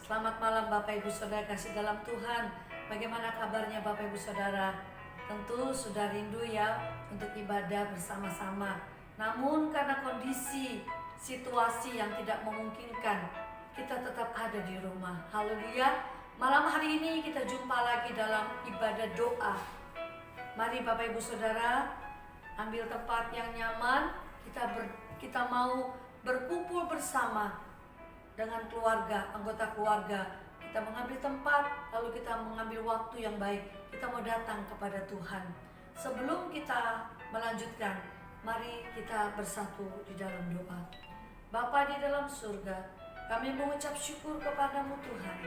Selamat malam Bapak Ibu Saudara kasih dalam Tuhan. Bagaimana kabarnya Bapak Ibu Saudara? Tentu sudah rindu ya untuk ibadah bersama-sama. Namun karena kondisi situasi yang tidak memungkinkan, kita tetap ada di rumah. Haleluya. Malam hari ini kita jumpa lagi dalam ibadah doa. Mari Bapak Ibu Saudara ambil tempat yang nyaman. Kita mau berkumpul bersama dengan keluarga, anggota keluarga. Kita mengambil tempat, lalu kita mengambil waktu yang baik. Kita mau datang kepada Tuhan. Sebelum kita melanjutkan, mari kita bersatu di dalam doa. Bapa di dalam surga, kami mengucap syukur kepadamu Tuhan.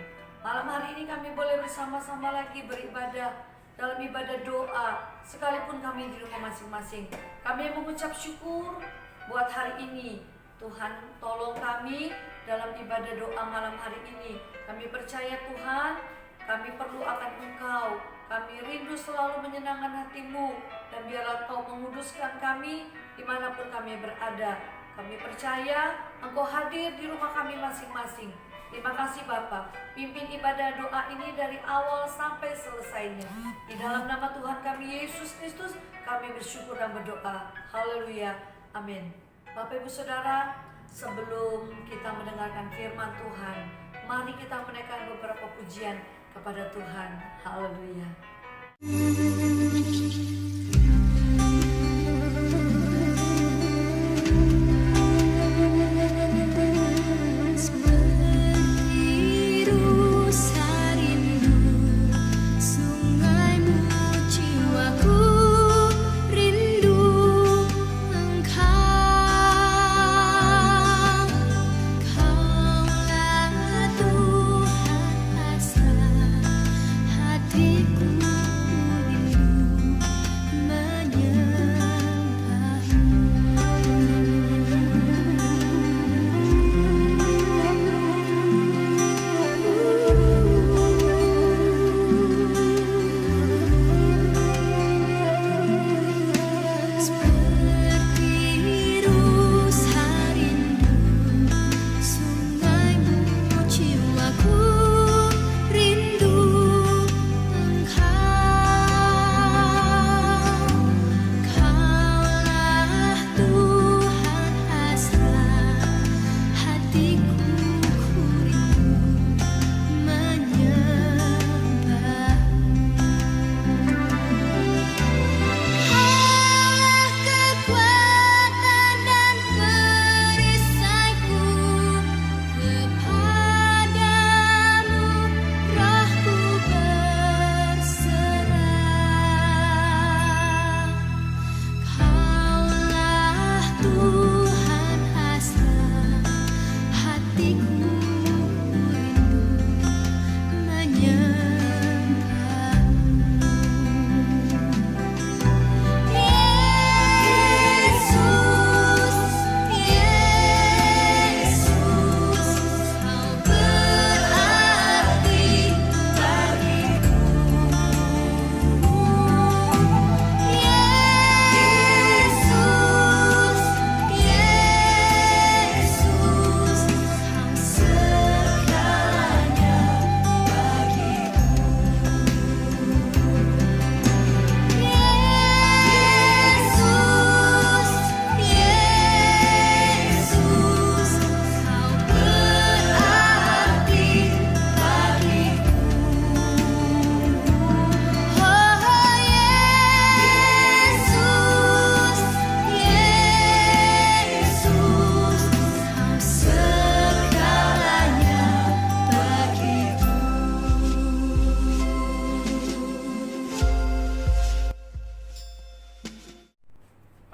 Malam hari ini kami boleh bersama-sama lagi beribadah dalam ibadah doa, sekalipun kami di rumah masing-masing. Kami mengucap syukur buat hari ini. Tuhan, tolong kami dalam ibadah doa malam hari ini. Kami percaya Tuhan, kami perlu akan Engkau. Kami rindu selalu menyenangkan hati-Mu, dan biarlah Engkau menguduskan kami dimanapun kami berada. Kami percaya Engkau hadir di rumah kami masing-masing. Terima kasih Bapa, pimpin ibadah doa ini dari awal sampai selesainya. Di dalam nama Tuhan kami Yesus Kristus, kami bersyukur dan berdoa. Haleluya, amin. Bapak Ibu Saudara, sebelum kita mendengarkan firman Tuhan, mari kita menaikkan beberapa pujian kepada Tuhan. Haleluya.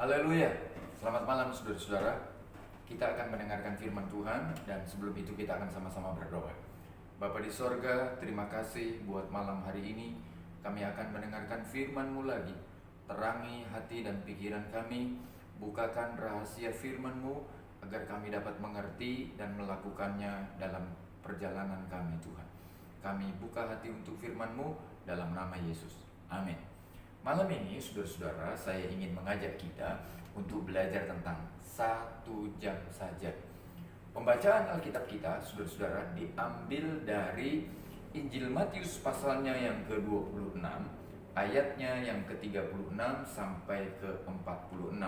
Haleluya. Selamat malam saudara-saudara. Kita akan mendengarkan firman Tuhan, dan sebelum itu kita akan sama-sama berdoa. Bapa di sorga, terima kasih buat malam hari ini. Kami akan mendengarkan firman-Mu lagi. Terangi hati dan pikiran kami. Bukakan rahasia firman-Mu agar kami dapat mengerti dan melakukannya dalam perjalanan kami Tuhan. Kami buka hati untuk firman-Mu dalam nama Yesus. Amin. Malam ini saudara-saudara, saya ingin mengajak kita untuk belajar tentang 1 jam saja. Pembacaan Alkitab kita, saudara-saudara, diambil dari Injil Matius pasalnya yang ke-26, ayatnya yang ke-36 sampai ke-46.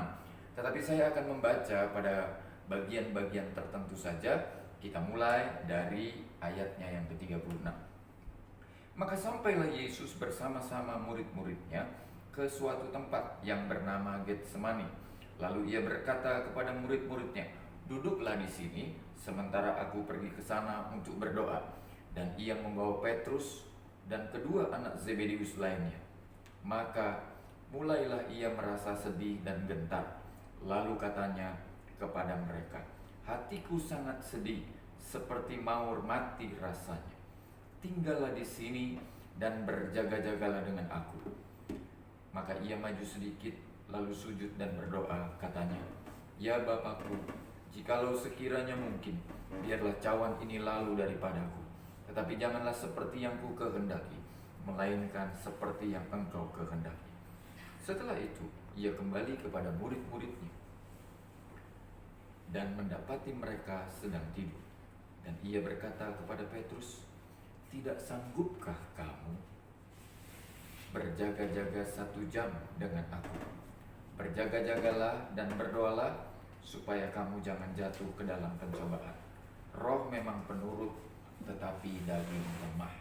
Tetapi saya akan membaca pada bagian-bagian tertentu saja. Kita mulai dari ayatnya yang ke-36. Maka sampailah Yesus bersama-sama murid-muridnya ke suatu tempat yang bernama Getsemani. Lalu ia berkata kepada murid-muridnya, "Duduklah di sini, sementara aku pergi ke sana untuk berdoa." Dan ia membawa Petrus dan kedua anak Zebedeus lainnya. Maka mulailah ia merasa sedih dan gentar. Lalu katanya kepada mereka, "Hatiku sangat sedih, seperti mau mati rasanya. Tinggallah di sini dan berjaga-jagalah dengan aku." Maka ia maju sedikit, lalu sujud dan berdoa, katanya, "Ya Bapakku, jikalau sekiranya mungkin, biarlah cawan ini lalu daripadaku. Tetapi janganlah seperti yang ku kehendaki, melainkan seperti yang Engkau kehendaki." Setelah itu, ia kembali kepada murid-muridnya dan mendapati mereka sedang tidur. Dan ia berkata kepada Petrus, "Tidak sanggupkah kamu berjaga-jaga 1 jam dengan aku? Berjaga-jagalah dan berdoalah, supaya kamu jangan jatuh ke dalam pencobaan. Roh memang penurut, tetapi daging lemah."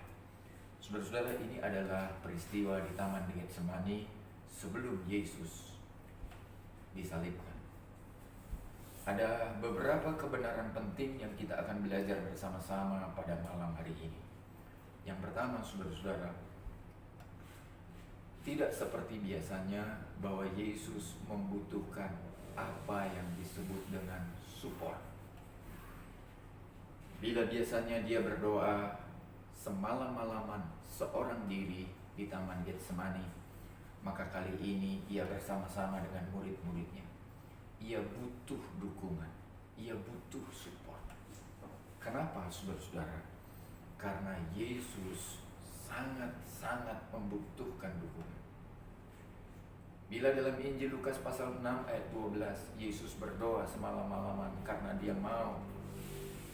Saudara-saudara, ini adalah peristiwa di Taman Getsemani sebelum Yesus disalibkan. Ada beberapa kebenaran penting yang kita akan belajar bersama-sama pada malam hari ini. Yang pertama, saudara-saudara, tidak seperti biasanya bahwa Yesus membutuhkan apa yang disebut dengan support. Bila biasanya dia berdoa semalam-malaman seorang diri di Taman Getsemani, maka kali ini ia bersama-sama dengan murid-muridnya. Ia butuh dukungan, ia butuh support. Kenapa, saudara-saudara? Karena Yesus sangat-sangat membutuhkan dukungan. Bila dalam Injil Lukas pasal 6 ayat 12, Yesus berdoa semalam-malaman karena dia mau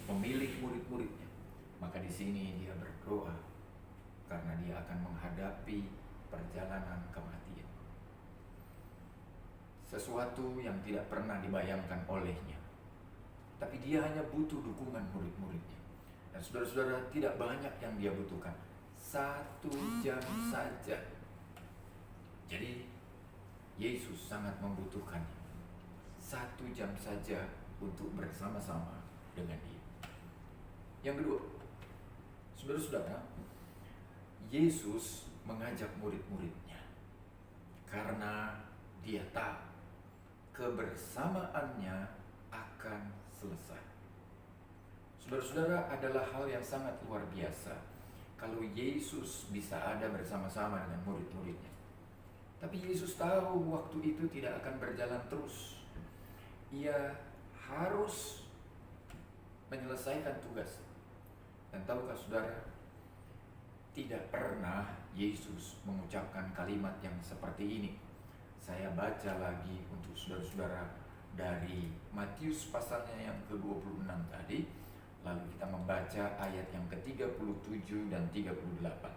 memilih murid-muridnya, maka di sini dia berdoa karena dia akan menghadapi perjalanan kematian. Sesuatu yang tidak pernah dibayangkan olehnya. Tapi dia hanya butuh dukungan murid-muridnya. Dan saudara-saudara, tidak banyak yang dia butuhkan. 1 jam saja. Jadi Yesus sangat membutuhkannya. 1 jam saja untuk bersama-sama dengan dia. Yang kedua, saudara-saudara, Yesus mengajak murid-muridnya karena dia tahu kebersamaannya akan selesai. Saudara-saudara, adalah hal yang sangat luar biasa kalau Yesus bisa ada bersama-sama dengan murid-muridnya. Tapi Yesus tahu waktu itu tidak akan berjalan terus. Ia harus menyelesaikan tugas. Dan tahukah saudara, tidak pernah Yesus mengucapkan kalimat yang seperti ini. Saya baca lagi untuk saudara-saudara dari Matius pasalnya yang ke-26 tadi. Lalu kita membaca ayat yang ke-37 dan 38.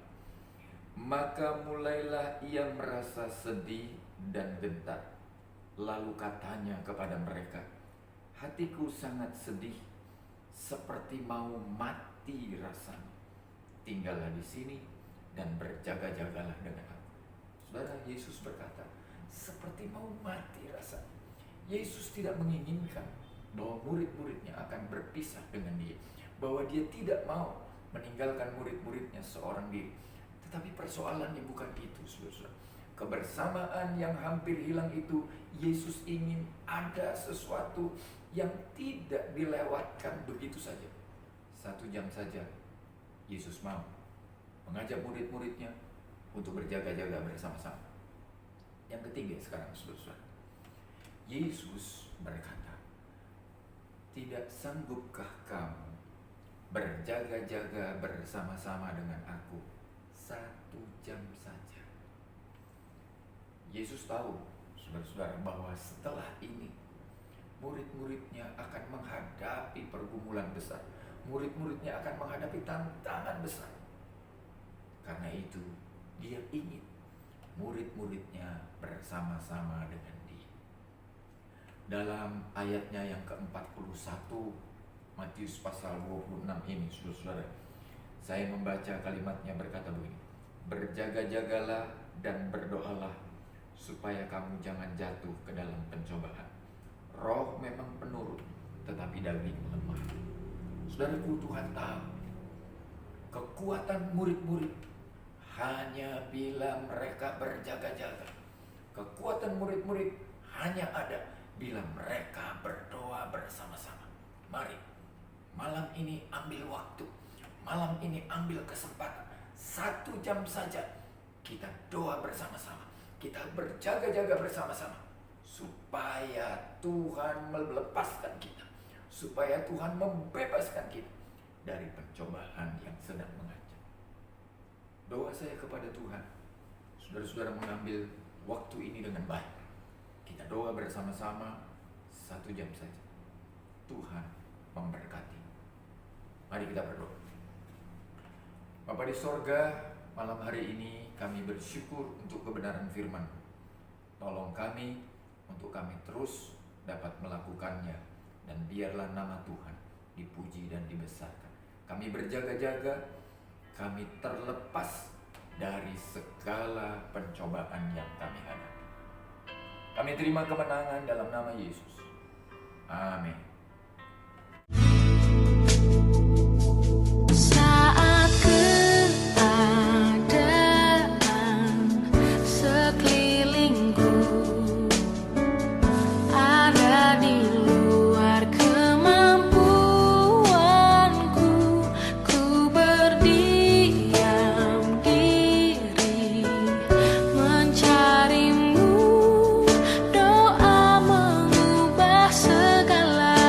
Maka mulailah ia merasa sedih dan gentar. Lalu katanya kepada mereka, "Hatiku sangat sedih, seperti mau mati rasanya. Tinggallah di sini dan berjaga-jagalah dengan aku." Saudara, Yesus berkata, seperti mau mati rasanya. Yesus tidak menginginkan bahwa murid-muridnya akan berpisah dengan dia, bahwa dia tidak mau meninggalkan murid-muridnya seorang diri. Tetapi persoalannya bukan itu, saudara. Kebersamaan yang hampir hilang itu, Yesus ingin ada sesuatu yang tidak dilewatkan begitu saja. 1 jam saja Yesus mau mengajak murid-muridnya untuk berjaga-jaga bersama-sama. Yang ketiga sekarang, saudara, Yesus berkata, "Tidak sanggupkah kamu berjaga-jaga bersama-sama dengan aku 1 jam saja?" Yesus tahu, saudara-saudara, bahwa setelah ini murid-muridnya akan menghadapi pergumulan besar. Murid-muridnya akan menghadapi tantangan besar. Karena itu, dia ingin murid-muridnya bersama-sama dengan dia. Dalam ayatnya yang ke-41, Matius pasal 26 ini, saudara-saudara, saya membaca kalimatnya berkata begini: berjaga-jagalah dan berdoalah supaya kamu jangan jatuh ke dalam pencobaan. Roh memang penurut, tetapi daging lemah. Saudaraku, Tuhan tahu kekuatan murid-murid hanya bila mereka berjaga-jaga. Kekuatan murid-murid hanya ada bila mereka berdoa bersama-sama. Mari, malam ini ambil waktu, malam ini ambil kesempatan. 1 jam saja kita doa bersama-sama, kita berjaga-jaga bersama-sama, supaya Tuhan melepaskan kita, supaya Tuhan membebaskan kita dari pencobaan yang sedang mengancam. Doa saya kepada Tuhan, saudara-saudara mengambil waktu ini dengan baik. Kita doa bersama-sama 1 jam saja. Tuhan memberkati. Mari kita berdoa. Bapa di sorga, malam hari ini kami bersyukur untuk kebenaran firman. Tolong kami untuk kami terus dapat melakukannya, dan biarlah nama Tuhan dipuji dan dibesarkan. Kami berjaga-jaga, kami terlepas dari segala pencobaan yang kami hadapi. Kami terima kemenangan dalam nama Yesus. Amin. Saat keadaan sekelilingku ada di luar kemampuanku, ku berdiam diri mencarimu. Doa mengubah segala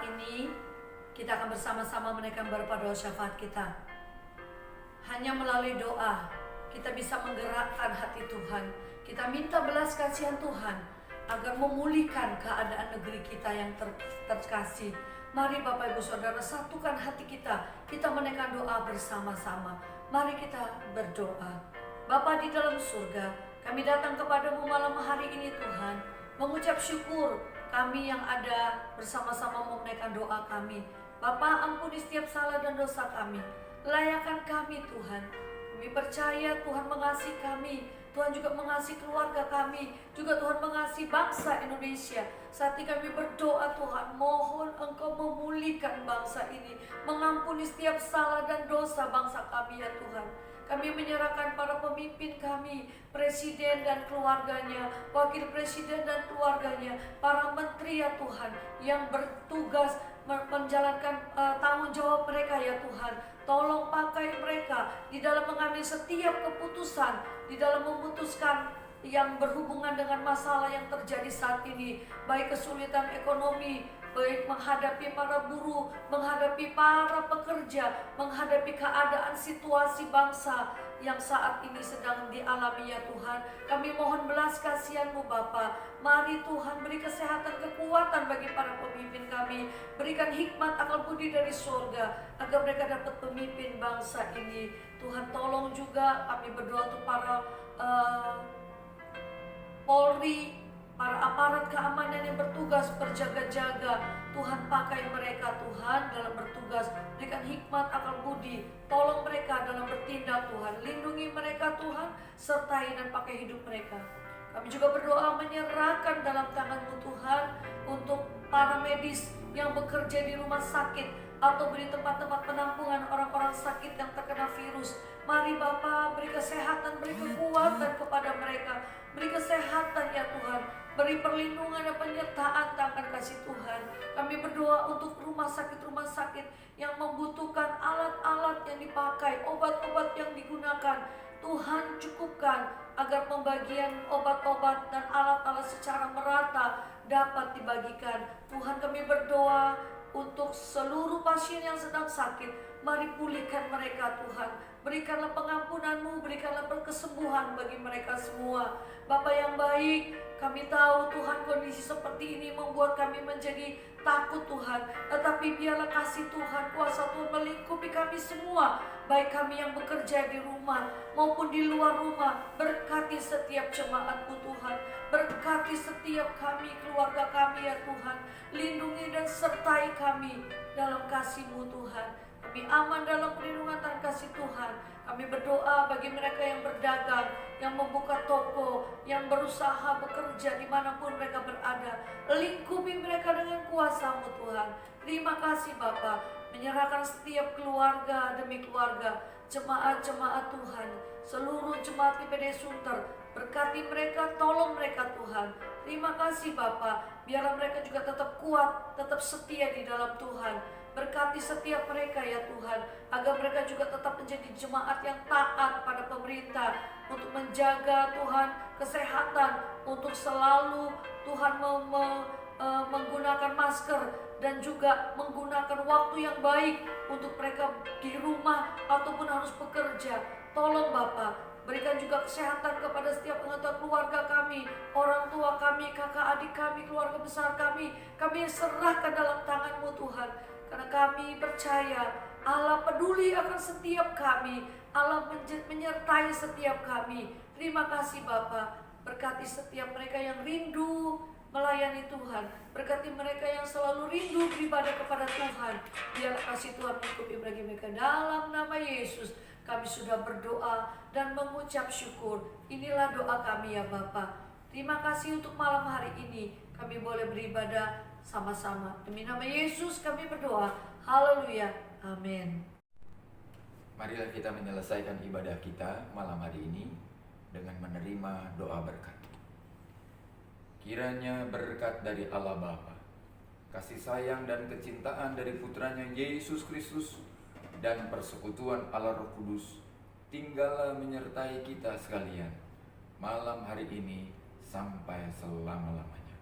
saat ini kita akan bersama-sama menaikkan beberapa doa syafaat kita. Hanya melalui doa kita bisa menggerakkan hati Tuhan. Kita minta belas kasihan Tuhan agar memulihkan keadaan negeri kita yang terkasih. Mari Bapak Ibu Saudara, satukan hati kita. Kita menaikkan doa bersama-sama. Mari kita berdoa. Bapa di dalam surga, kami datang kepadamu malam hari ini Tuhan, mengucap syukur kami yang ada bersama-sama menaikkan doa kami. Bapa, ampuni setiap salah dan dosa kami. Layakan kami Tuhan. Kami percaya Tuhan mengasihi kami. Tuhan juga mengasihi keluarga kami. Juga Tuhan mengasihi bangsa Indonesia. Saat ini kami berdoa Tuhan, mohon Engkau memulihkan bangsa ini. Mengampuni setiap salah dan dosa bangsa kami ya Tuhan. Kami menyerahkan para pemimpin kami, presiden dan keluarganya, wakil presiden dan keluarganya, para menteri ya Tuhan, yang bertugas menjalankan tanggung jawab mereka ya Tuhan. Tolong pakai mereka di dalam mengambil setiap keputusan, di dalam memutuskan yang berhubungan dengan masalah yang terjadi saat ini, baik kesulitan ekonomi, baik menghadapi para buruh, menghadapi para pekerja, menghadapi keadaan situasi bangsa yang saat ini sedang dialami ya Tuhan. Kami mohon belas kasihan-Mu Bapa. Mari Tuhan beri kesehatan, kekuatan bagi para pemimpin kami. Berikan hikmat, akal budi dari surga agar mereka dapat memimpin bangsa ini. Tuhan tolong juga kami berdoa untuk para Polri, para aparat keamanan yang bertugas berjaga-jaga. Tuhan pakai mereka Tuhan dalam bertugas. Berikan hikmat, akal budi. Tolong mereka dalam bertindak Tuhan. Lindungi mereka Tuhan. Sertai dan pakai hidup mereka. Kami juga berdoa menyerahkan dalam tangan-Mu Tuhan untuk para medis yang bekerja di rumah sakit atau di tempat-tempat penampungan orang-orang sakit yang terkena virus. Mari Bapa, beri kesehatan, beri kekuatan kepada mereka. Beri kesehatan ya Tuhan. Beri perlindungan dan penyertaan tangan kasih Tuhan. Kami berdoa untuk rumah sakit yang membutuhkan alat-alat yang dipakai, obat-obat yang digunakan. Tuhan cukupkan agar pembagian obat-obat dan alat-alat secara merata dapat dibagikan. Tuhan, kami berdoa untuk seluruh pasien yang sedang sakit. Mari pulihkan mereka Tuhan. Berikanlah pengampunan-Mu, berikanlah kesembuhan bagi mereka semua. Bapa yang baik, kami tahu Tuhan kondisi seperti ini membuat kami menjadi takut Tuhan. Tetapi biarlah kasih Tuhan, kuasa Tuhan melingkupi kami semua. Baik kami yang bekerja di rumah maupun di luar rumah. Berkati setiap jemaat-Mu Tuhan. Berkati setiap kami, keluarga kami ya Tuhan. Lindungi dan sertai kami dalam kasih-Mu Tuhan. Kami aman dalam perlindungan dan kasih Tuhan. Kami berdoa bagi mereka yang berdagang, yang membuka toko, yang berusaha bekerja dimanapun mereka berada. Lingkupi mereka dengan kuasa-Mu Tuhan. Terima kasih Bapa. Menyerahkan setiap keluarga demi keluarga, jemaat-jemaat Tuhan, seluruh jemaat IPD Sunter. Berkati mereka, tolong mereka Tuhan. Terima kasih Bapa. Biarlah mereka juga tetap kuat, tetap setia di dalam Tuhan. Berkati setiap mereka ya Tuhan, agar mereka juga tetap menjadi jemaat yang taat pada pemerintah untuk menjaga Tuhan kesehatan, untuk selalu Tuhan menggunakan masker dan juga menggunakan waktu yang baik untuk mereka di rumah ataupun harus bekerja. Tolong Bapa, berikan juga kesehatan kepada setiap anggota keluarga kami, orang tua kami, kakak adik kami, keluarga besar kami. Kami serahkan dalam tangan-Mu Tuhan. Karena kami percaya Allah peduli akan setiap kami. Allah menyertai setiap kami. Terima kasih Bapa. Berkati setiap mereka yang rindu melayani Tuhan. Berkati mereka yang selalu rindu beribadah kepada Tuhan. Biarlah kasih Tuhan mengikuti bagi mereka. Dalam nama Yesus kami sudah berdoa dan mengucap syukur. Inilah doa kami ya Bapa. Terima kasih untuk malam hari ini. Kami boleh beribadah sama-sama. Demi nama Yesus kami berdoa. Haleluya. Amin. Marilah kita menyelesaikan ibadah kita malam hari ini dengan menerima doa berkat. Kiranya berkat dari Allah Bapa, kasih sayang dan kecintaan dari putranya Yesus Kristus, dan persekutuan Allah Roh Kudus tinggallah menyertai kita sekalian malam hari ini sampai selama-lamanya.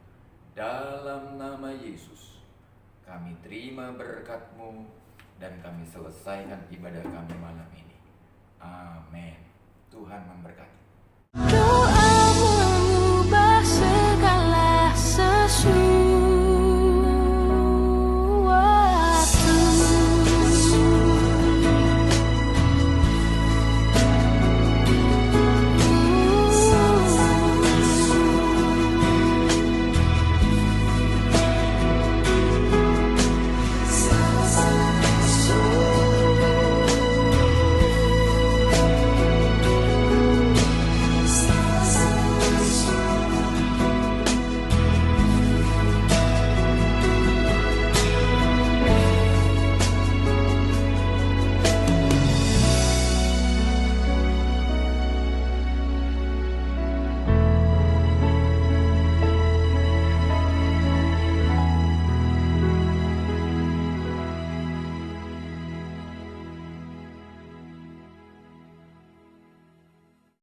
Dalam nama Yesus Kami terima berkat-Mu dan kami selesaikan ibadah kami malam ini. Amin. Tuhan memberkati.